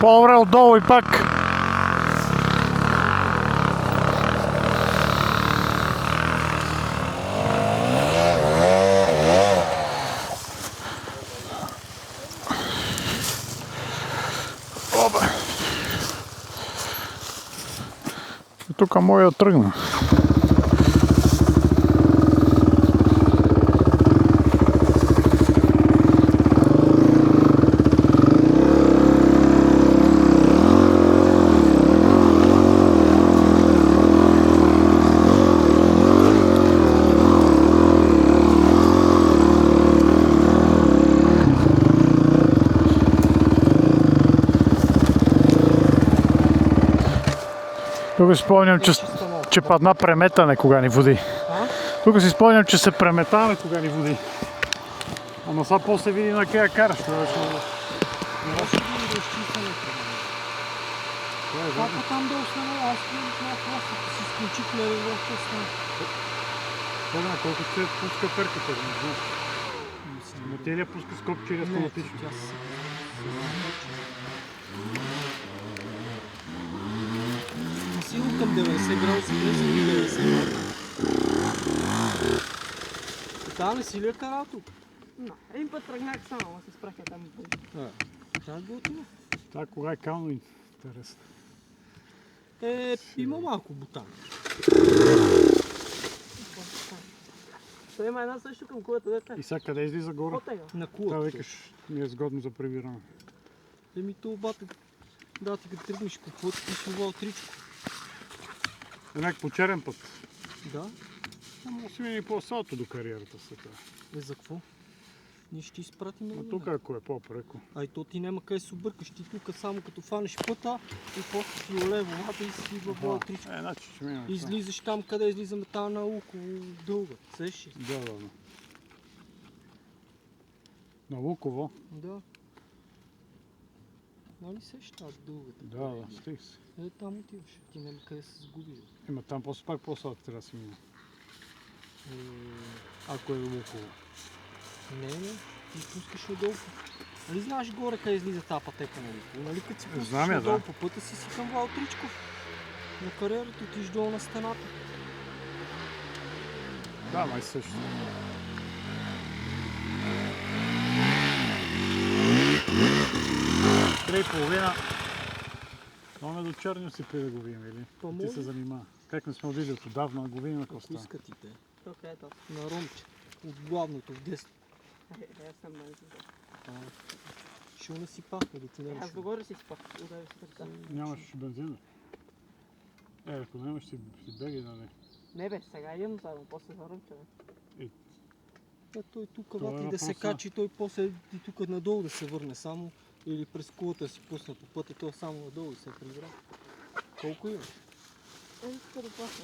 По-добре отдолу и пак. Тук мога да тръгна. Тук си спомням, че падна преметане, кога ни води. Тук си спомням, че се преметаваме, кога ни води. Ама сега после види на къде караш. Това да папа там да остана, аз на класа си изключих на револта стана. Тогава колко се пуска перката, не знам. Но те ли я пуска с копче или автоматично? Силно към 90 градуса, влезе и 90 градуса. Така не си ли е карал тук? Един път тръгнах само, ама се спрахме там. Как го отива? Това кога е кално интересно. Има малко бутан. Той има една също към кулата, дете. И сега къде излиза горе? На Това кулата. викаш, ми е сгодно за прибиране. То обата, да ти като тръгнеш по път, ти си увал тричко. Някак по черен път. Да. Ама си мини по асфалто до кариерата са това. За какво? Ние ще ти изпратим на А тук ако е по-преко. Ай то ти няма къде се объркаш, ти тук само като фанеш пъта и после си оле водата и си във електричко. Значи ще минем. Излизаш там, къде излизаме тази на около дълга. Сеш ли? Да. На Луково? Да. Нали сеш тази дългата? Да, стих си. Там отиваш, ти няма къде се сгубиш. Има там после пак по-сладко трябва да си мине. Ако е Луково. Не, ти пускаш надолу. Нали знаеш горе къде излиза тази пътека на Луково? Нали като си пускаш надолу по пътя си към Валтричков. На кариерата отиш долу на стената. Да, май също. Три и половина. Може до Черню си преди да го видим, или? Ти се занимава. Как не сме видели отдавна, го видим на коста. Ако искат и те. Тук е то. На Ромче. От главното в десни. Аз съм майка. Ще насипахме да ти нямаш. Аз догоре си спах. Удари се така. Нямаш бензина. Ако нямаш си беги, нали? Не бе, сега идем заедно, после за Ромче. Той тук вати да се качи, той после и тук надолу да се върне само. Или през кулата да си пусне по пътя, той само надолу и се прибра. Колко има? Тук да плаща.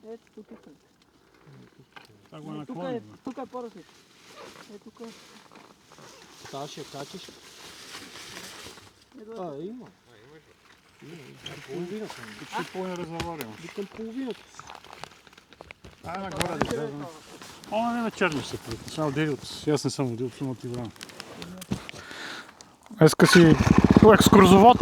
Ето тук е. Това го наклоним. Тук е по-различно. Тук е. Та ще качиш? Има. Има. Половината. Ще пълни резервуари. Викам половината си. Нагоре да излезем. Не на Черно се пред. Само Дилиот. Аз не съм от Дилиот, но ти време. Днеска си екскурзовод.